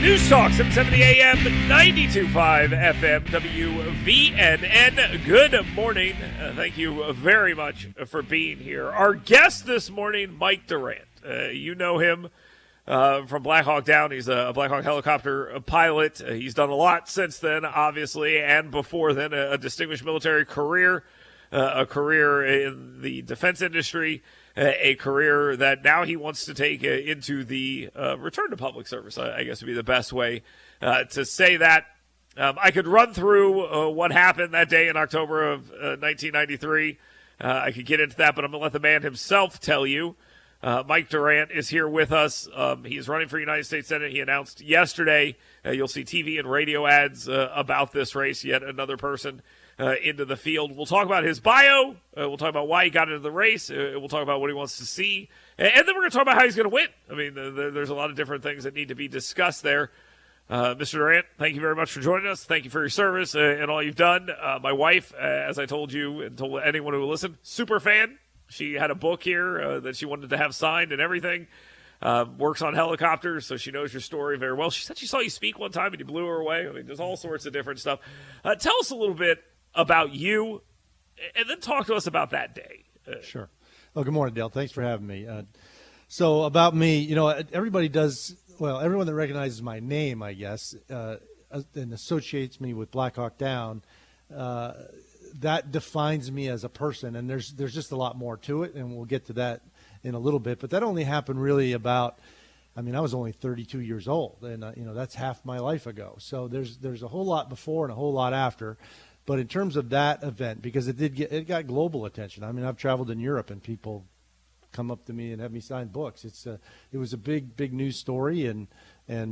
News Talk, 770 AM, 92.5 FM, WVNN. Good morning. Thank you very much for being here. Our guest this morning, Mike Durant. You know him from Black Hawk Down. He's a Black Hawk helicopter pilot. He's done a lot since then, obviously, and before then, a distinguished military career, a career in the defense industry, a career that now he wants to take into the return to public service, I guess would be the best way to say that. I could run through what happened that day in October of 1993. I could get into that, but I'm going to let the man himself tell you. Mike Durant is here with us. He's running for United States Senate. He announced yesterday. You'll see TV and radio ads about this race, yet another person into the field. We'll talk about his bio. We'll talk about why he got into the race. We'll talk about what he wants to see. And then we're going to talk about how he's going to win. I mean, there's a lot of different things that need to be discussed there. Mr. Durant, thank you very much for joining us. Thank you for your service and all you've done. My wife, as I told you and told anyone who will listen, super fan. She had a book here that she wanted to have signed and everything. Works on helicopters, so she knows your story very well. She said she saw you speak one time and you blew her away. I mean, there's all sorts of different stuff. Tell us a little bit about you, and then talk to us about that day. Sure. Well, good morning, Dale. Thanks for having me. So about me, everybody does, everyone that recognizes my name, I guess, and associates me with Black Hawk Down, that defines me as a person, and there's just a lot more to it, and we'll get to that in a little bit. But that only happened really I was only 32 years old, and that's half my life ago. So there's a whole lot before and a whole lot after. But in terms of that event, because it got global attention. I mean, I've traveled in Europe, and people come up to me and have me sign books. It was a big news story, and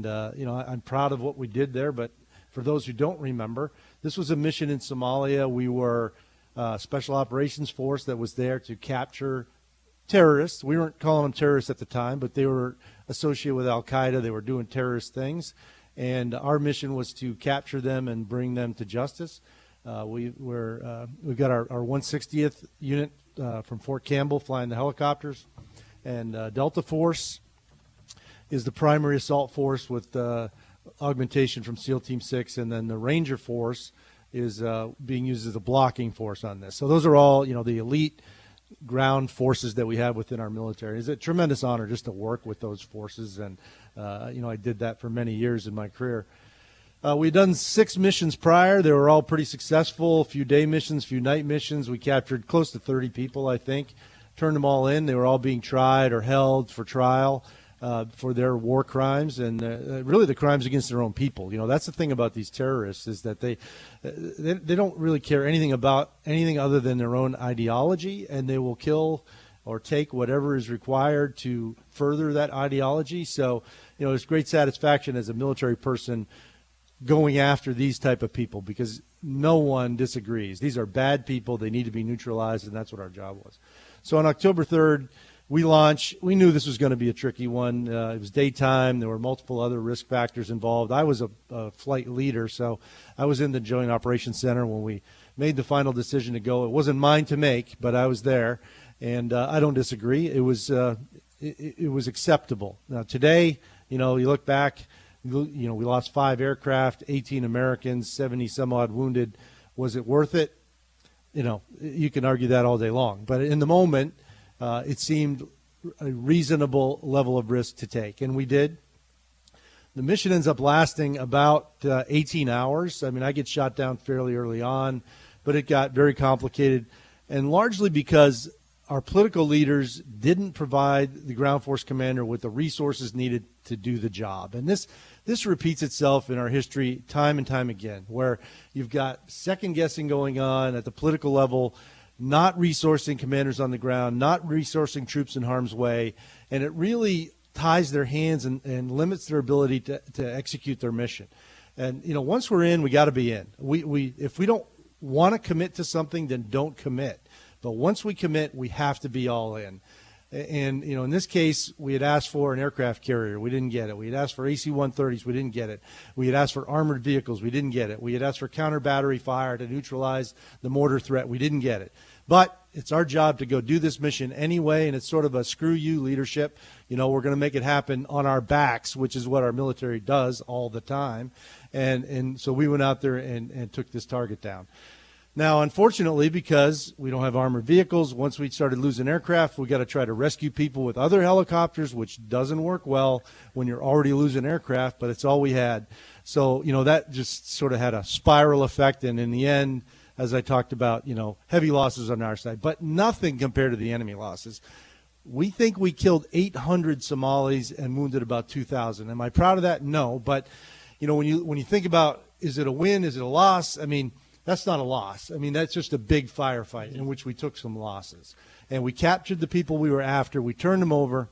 I'm proud of what we did there. But for those who don't remember, this was a mission in Somalia. We were a special operations force that was there to capture terrorists. We weren't calling them terrorists at the time, but they were associated with Al-Qaeda. They were doing terrorist things, and our mission was to capture them and bring them to justice. We've got our 160th unit from Fort Campbell flying the helicopters, and Delta Force is the primary assault force with augmentation from SEAL Team 6, and then the Ranger Force is being used as a blocking force on this. So those are all the elite ground forces that we have within our military. It's a tremendous honor just to work with those forces, and I did that for many years in my career. We'd done 6 missions prior. They were all pretty successful, a few day missions, a few night missions. We captured close to 30 people, I think, turned them all in. They were all being tried or held for trial for their war crimes and really the crimes against their own people. That's the thing about these terrorists, is that they don't really care anything about anything other than their own ideology, and they will kill or take whatever is required to further that ideology. So, there's great satisfaction as a military person going after these type of people, because no one disagrees. These are bad people. They need to be neutralized, and that's what our job was. So on October 3rd, we launched. We knew this was going to be a tricky one. It was daytime. There were multiple other risk factors involved. I was a flight leader, so I was in the Joint Operations Center when we made the final decision to go. It wasn't mine to make, but I was there, and I don't disagree. It was acceptable. Now today, you look back. We lost 5 aircraft, 18 Americans, 70 some odd wounded. Was it worth it? You can argue that all day long. But in the moment, it seemed a reasonable level of risk to take, and we did. The mission ends up lasting about 18 hours. I mean, I get shot down fairly early on, but it got very complicated, and largely because our political leaders didn't provide the ground force commander with the resources needed to do the job. And this repeats itself in our history time and time again, where you've got second guessing going on at the political level, not resourcing commanders on the ground, not resourcing troops in harm's way, and it really ties their hands and limits their ability to execute their mission. And once we're in, we got to be in. If we don't want to commit to something, then don't commit. But once we commit, we have to be all in. And, in this case, we had asked for an aircraft carrier. We didn't get it. We had asked for AC-130s. We didn't get it. We had asked for armored vehicles. We didn't get it. We had asked for counter-battery fire to neutralize the mortar threat. We didn't get it. But it's our job to go do this mission anyway, and it's sort of a screw you leadership. We're going to make it happen on our backs, which is what our military does all the time. And so we went out there and took this target down. Now, unfortunately, because we don't have armored vehicles, once we started losing aircraft, we got to try to rescue people with other helicopters, which doesn't work well when you're already losing aircraft, but it's all we had. So, that just sort of had a spiral effect. And in the end, as I talked about, heavy losses on our side, but nothing compared to the enemy losses. We think we killed 800 Somalis and wounded about 2,000. Am I proud of that? No. But, when you think about, is it a win? Is it a loss? I mean, that's not a loss. I mean, that's just a big firefight in which we took some losses. And we captured the people we were after. We turned them over.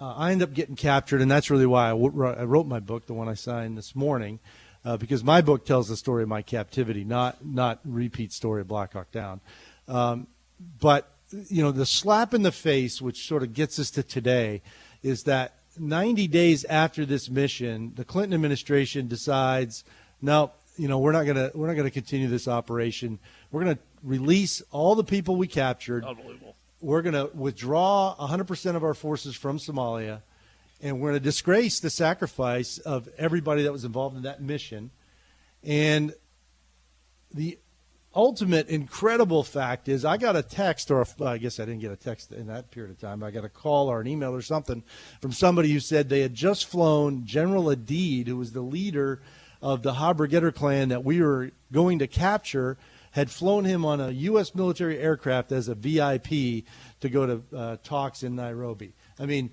I ended up getting captured, and that's really why I wrote my book, the one I signed this morning, because my book tells the story of my captivity, not repeat story of Black Hawk Down. But, the slap in the face, which sort of gets us to today, is that 90 days after this mission, the Clinton administration decides, no, we're not gonna continue this operation. We're gonna release all the people we captured. Unbelievable. We're gonna withdraw 100% of our forces from Somalia, and we're gonna disgrace the sacrifice of everybody that was involved in that mission. And the ultimate incredible fact is, I got a text, or I guess I didn't get a text in that period of time. I got a call or an email or something from somebody who said they had just flown General Adid, who was the leader of the Ha-Brigader clan that we were going to capture, had flown him on a U.S. military aircraft as a VIP to go to talks in Nairobi. I mean,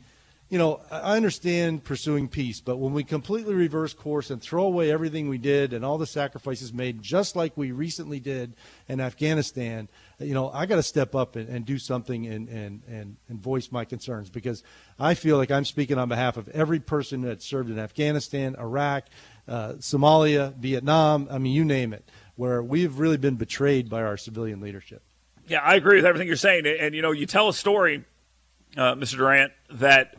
I understand pursuing peace, but when we completely reverse course and throw away everything we did and all the sacrifices made, just like we recently did in Afghanistan, I got to step up and do something and voice my concerns, because I feel like I'm speaking on behalf of every person that served in Afghanistan, Iraq, Somalia, Vietnam, I mean, you name it, where we've really been betrayed by our civilian leadership. Yeah, I agree with everything you're saying. And, you tell a story, Mr. Durant, that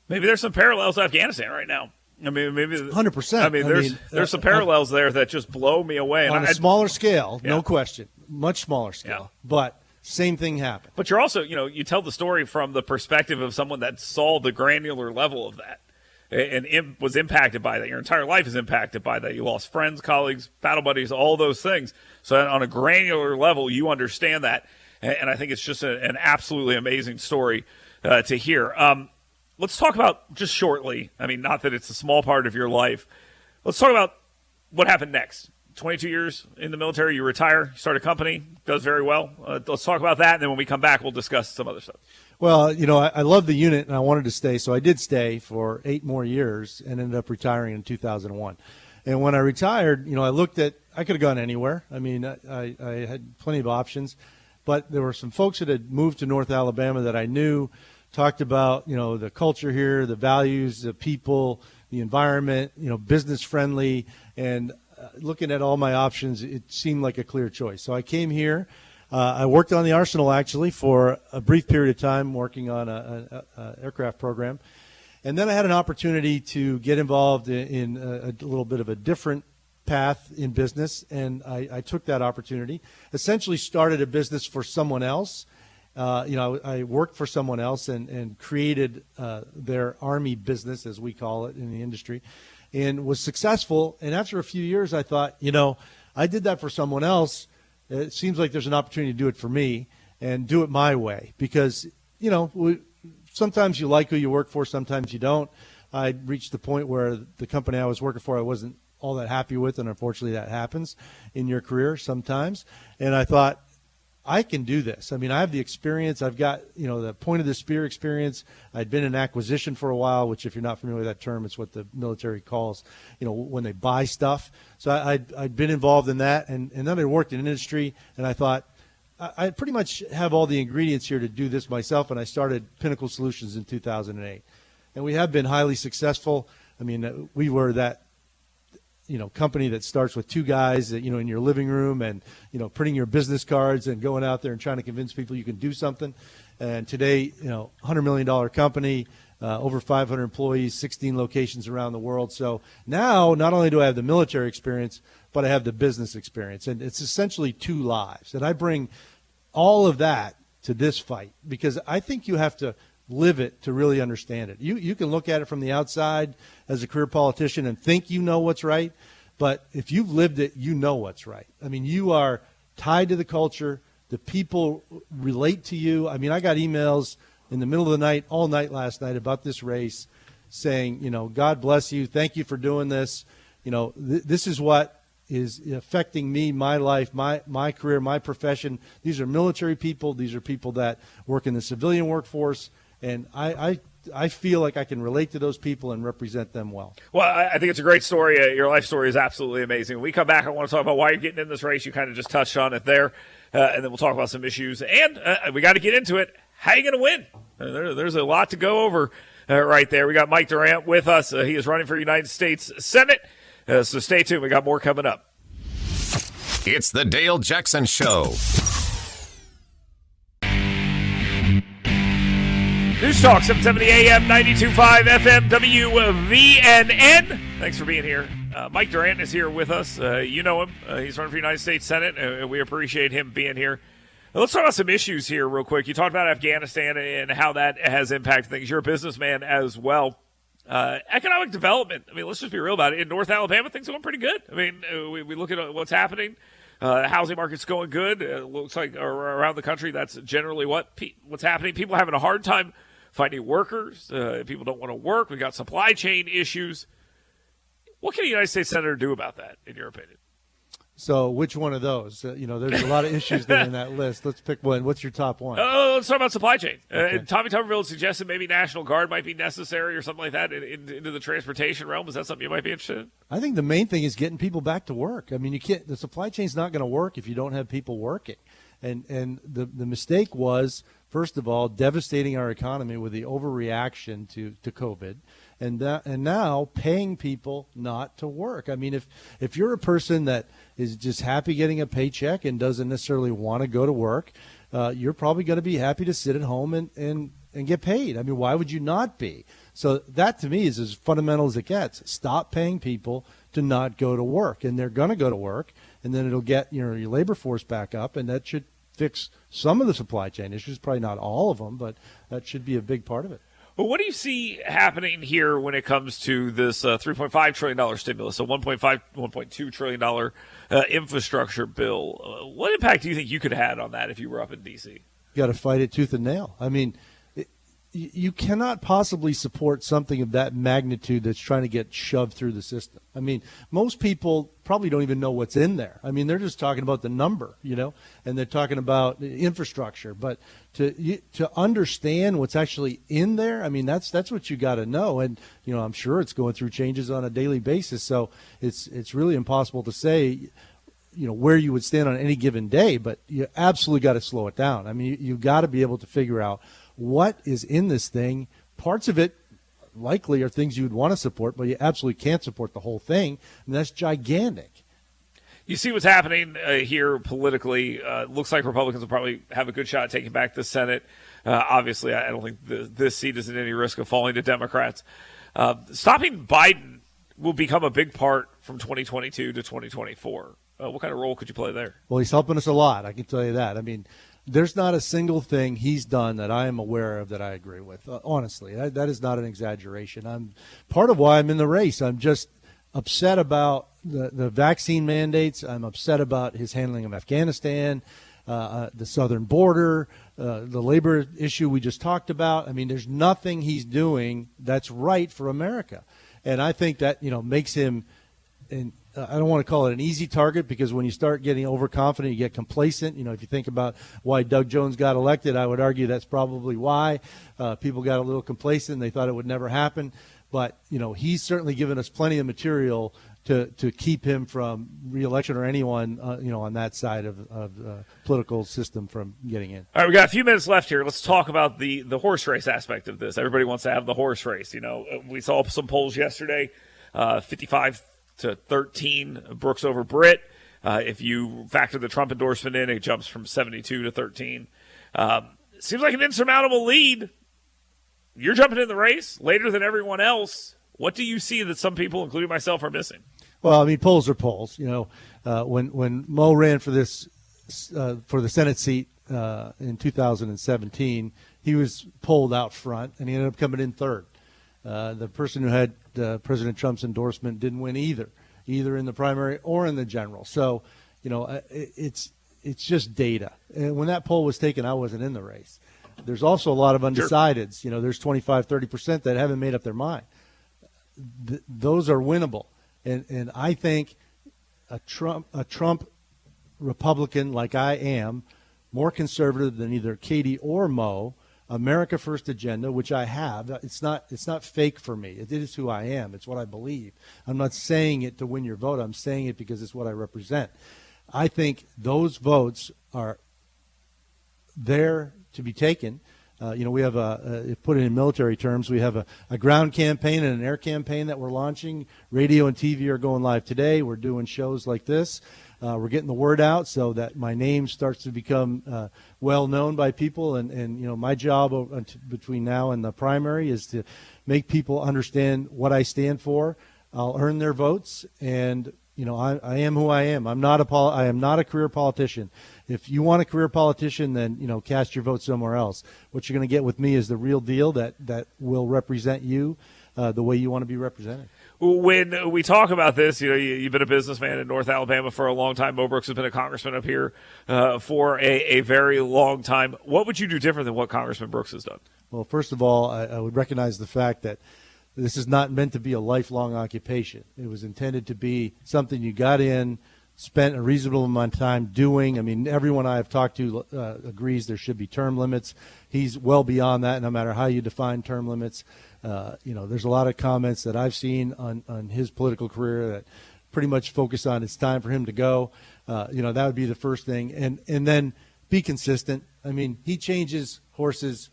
maybe there's some parallels to Afghanistan right now. I mean, maybe 100%. I mean, there's some parallels there that just blow me away. On a smaller scale, yeah. No question, much smaller scale, yeah. But same thing happened. But you're also, you tell the story from the perspective of someone that saw the granular level of that and was impacted by that. Your entire life is impacted by that. You lost friends, colleagues, battle buddies, all those things. So on a granular level, you understand that. And I think it's just an absolutely amazing story to hear. Let's talk about, just shortly, I mean, not that it's a small part of your life, let's talk about what happened next. 22 years in the military, you retire, you start a company, does very well. Let's talk about that, and then when we come back, we'll discuss some other stuff. Well, I love the unit, and I wanted to stay, so I did stay for 8 more years and ended up retiring in 2001. And when I retired, I looked at, I could have gone anywhere. I mean, I had plenty of options, but there were some folks that had moved to North Alabama that I knew, talked about, the culture here, the values, the people, the environment, business friendly, and looking at all my options, it seemed like a clear choice. So I came here. I worked on the Arsenal, actually, for a brief period of time, working on an aircraft program. And then I had an opportunity to get involved in a little bit of a different path in business, and I took that opportunity. Essentially started a business for someone else. I worked for someone else and created their Army business, as we call it in the industry, and was successful. And after a few years, I thought, I did that for someone else. It seems like there's an opportunity to do it for me and do it my way, because, sometimes you like who you work for, sometimes you don't. I reached the point where the company I was working for, I wasn't all that happy with, and unfortunately that happens in your career sometimes. And I thought, I can do this. I mean, I have the experience. I've got, the point of the spear experience. I'd been in acquisition for a while, which if you're not familiar with that term, it's what the military calls, when they buy stuff. So I'd been involved in that, and then I worked in industry, and I thought, I pretty much have all the ingredients here to do this myself, and I started Pinnacle Solutions in 2008. And we have been highly successful. I mean, we were that company that starts with 2 guys that, in your living room and, printing your business cards and going out there and trying to convince people you can do something. And today, $100 million company, over 500 employees, 16 locations around the world. So now not only do I have the military experience, but I have the business experience. And it's essentially 2 lives. And I bring all of that to this fight, because I think you have to live it to really understand it. You can look at it from the outside as a career politician and think you know what's right, but if you've lived it, you know what's right. I mean, you are tied to the culture. The people relate to you. I mean, I got emails in the middle of the night, all night last night about this race saying, God bless you. Thank you for doing this. This is what is affecting me, my life, my career, my profession. These are military people. These are people that work in the civilian workforce. And I feel like I can relate to those people and represent them well. Well, I think it's a great story. Your life story is absolutely amazing. When we come back, I want to talk about why you're getting in this race. You kind of just touched on it there. And then we'll talk about some issues. And we got to get into it. How are you going to win? There's a lot to go over right there. We got Mike Durant with us. He is running for United States Senate. So stay tuned. We got more coming up. It's the Dale Jackson Show. News Talk, 770 AM, 92.5 FM, WVNN. Thanks for being here. Mike Durant is here with us. You know him. He's running for United States Senate, and we appreciate him being here. Let's talk about some issues here real quick. You talked about Afghanistan and how that has impacted things. You're a businessman as well. Economic development, I mean, let's just be real about it. In North Alabama, things are going pretty good. I mean, we look at what's happening. The housing market's going good. It looks like around the country that's generally what's happening. People are having a hard time finding workers. People don't want to work. We got supply chain issues. What can a United States Senator do about that, in your opinion? So which one of those? There's a lot of issues there in that list. Let's pick one. What's your top one? Let's talk about supply chain. Okay. Tommy Tuberville suggested maybe National Guard might be necessary or something like that into the transportation realm. Is that something you might be interested in? I think the main thing is getting people back to work. I mean, the supply chain's not going to work if you don't have people working. And the mistake was, first of all, devastating our economy with the overreaction to COVID. And now paying people not to work. I mean, if you're a person that is just happy getting a paycheck and doesn't necessarily want to go to work, you're probably going to be happy to sit at home and get paid. I mean, why would you not be? So that to me is as fundamental as it gets. Stop paying people to not go to work, and they're going to go to work, and then it'll get your labor force back up, and that should fix some of the supply chain issues. Probably not all of them, but that should be a big part of it. Well, what do you see happening here when it comes to this $3.5 trillion stimulus, a $1.2 trillion infrastructure bill? What impact do you think you could have had on that if you were up in D.C.? You got to fight it tooth and nail. I mean, you cannot possibly support something of that magnitude that's trying to get shoved through the system. I mean, most people probably don't even know what's in there. I mean, they're just talking about the number, and they're talking about infrastructure. But to understand what's actually in there, I mean, that's what you got to know. And, I'm sure it's going through changes on a daily basis. So it's really impossible to say, where you would stand on any given day. But you absolutely got to slow it down. I mean, you've got to be able to figure out what is in this thing. Parts of it likely are things you would want to support, but you absolutely can't support the whole thing, and that's gigantic. You see what's happening here politically. Looks like Republicans will probably have a good shot at taking back the Senate. Obviously, I don't think this seat is at any risk of falling to Democrats. Stopping Biden will become a big part from 2022 to 2024. What kind of role could you play there? Well, he's helping us a lot, I can tell you that. I mean, there's not a single thing he's done that I am aware of that I agree with. Honestly, that is not an exaggeration. I'm part of why I'm in the race. I'm just upset about the vaccine mandates. I'm upset about his handling of Afghanistan, the southern border, the labor issue we just talked about. I mean, there's nothing he's doing that's right for America. And I think that, makes him I don't want to call it an easy target, because when you start getting overconfident, you get complacent. If you think about why Doug Jones got elected, I would argue that's probably why. People got a little complacent. They thought it would never happen. But, he's certainly given us plenty of material to keep him from re-election or anyone, on that side of the political system from getting in. All right, we got a few minutes left here. Let's talk about the horse race aspect of this. Everybody wants to have the horse race. We saw some polls yesterday, 55 to 13, Brooks over Britt. If you factor the Trump endorsement in, it jumps from 72 to 13. Seems like an insurmountable lead. You're jumping in the race later than everyone else. What do you see that some people, including myself, are missing? Well, I mean, polls are polls. When Mo ran for this for the Senate seat in 2017, he was polled out front, and he ended up coming in third. The person who had President Trump's endorsement didn't win either in the primary or in the general. So, it's just data. And when that poll was taken, I wasn't in the race. There's also a lot of undecideds. Sure. There's 25, 30% that haven't made up their mind. Those are winnable. And I think a Trump Republican like I am, more conservative than either Katie or Mo, America First agenda, which I have. It's not fake for me. It is who I am. It's what I believe. I'm not saying it to win your vote. I'm saying it because it's what I represent. I think those votes are there to be taken. We have put it in military terms, we have a ground campaign and an air campaign that we're launching. Radio and TV are going live today. We're doing shows like this. We're getting the word out so that my name starts to become well known by people. And my job between now and the primary is to make people understand what I stand for. I'll earn their votes, and I am who I am. I am not a career politician. If you want a career politician, then cast your vote somewhere else. What you're going to get with me is the real deal that will represent you the way you want to be represented. When we talk about this, you've been a businessman in North Alabama for a long time. Mo Brooks has been a congressman up here for a very long time. What would you do different than what Congressman Brooks has done? Well, first of all, I would recognize the fact that this is not meant to be a lifelong occupation. It was intended to be something you got in, spent a reasonable amount of time doing. I mean, everyone I have talked to agrees there should be term limits. He's well beyond that, no matter how you define term limits. There's a lot of comments that I've seen on his political career that pretty much focus on it's time for him to go. That would be the first thing. And then be consistent. I mean, he changes horses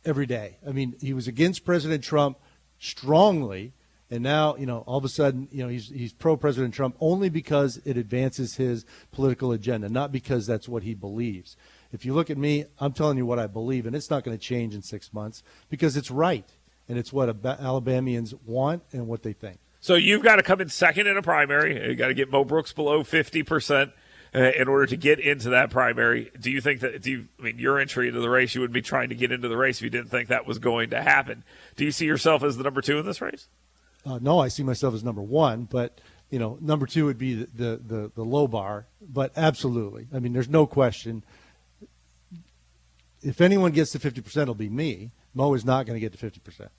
every day. I mean, he was against President Trump strongly, and now, all of a sudden, he's pro-President Trump only because it advances his political agenda, not because that's what he believes. If you look at me, I'm telling you what I believe, and it's not going to change in 6 months because it's right, and it's what Alabamians want and what they think. So you've got to come in second in a primary. You've got to get Mo Brooks below 50% in order to get into that primary. Do you think that your entry into the race, you would be trying to get into the race if you didn't think that was going to happen? Do you see yourself as the number 2 in this race? No, I see myself as number 1, but number 2 would be the low bar. But absolutely, I mean, there's no question. If anyone gets to 50%, it'll be me. Mo is not going to get to 50%.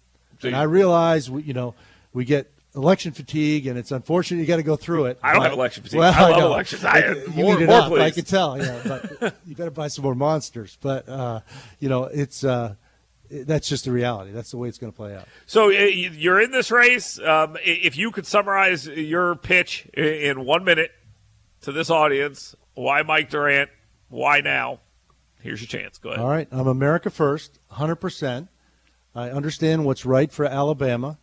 And I realize we get election fatigue, and it's unfortunate you got to go through it. I don't have election fatigue. I love elections. You eat it up, please. I can tell. But you better buy some more monsters. But it's. That's just the reality. That's the way it's going to play out. So you're in this race. If you could summarize your pitch in 1 minute to this audience, why Mike Durant? Why now? Here's your chance. Go ahead. All right. I'm America First, 100%. I understand what's right for Alabama.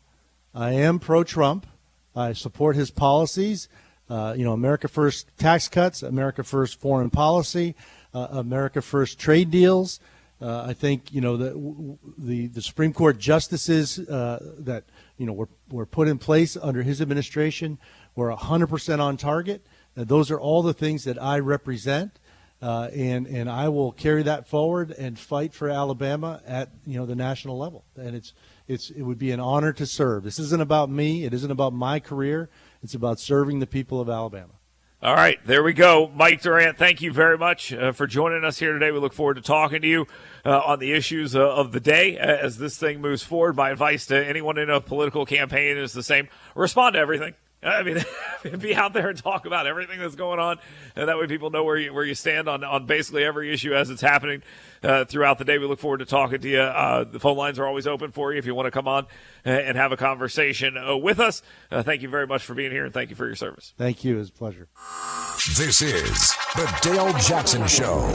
I am pro-Trump. I support his policies. America First tax cuts, America First foreign policy, America First trade deals. I think the Supreme Court justices that were put in place under his administration were 100% on target. Those are all the things that I represent, and I will carry that forward and fight for Alabama at the national level. And it would be an honor to serve. This isn't about me. It isn't about my career. It's about serving the people of Alabama. All right, there we go. Mike Durant, thank you very much for joining us here today. We look forward to talking to you on the issues of the day as this thing moves forward. My advice to anyone in a political campaign is the same. Respond to everything. I mean, be out there and talk about everything that's going on, and that way people know where you stand on basically every issue as it's happening throughout the day. We look forward to talking to you. The phone lines are always open for you if you want to come on and have a conversation with us. Thank you very much for being here, and thank you for your service. Thank you. It was a pleasure. This is the Dale Jackson Show.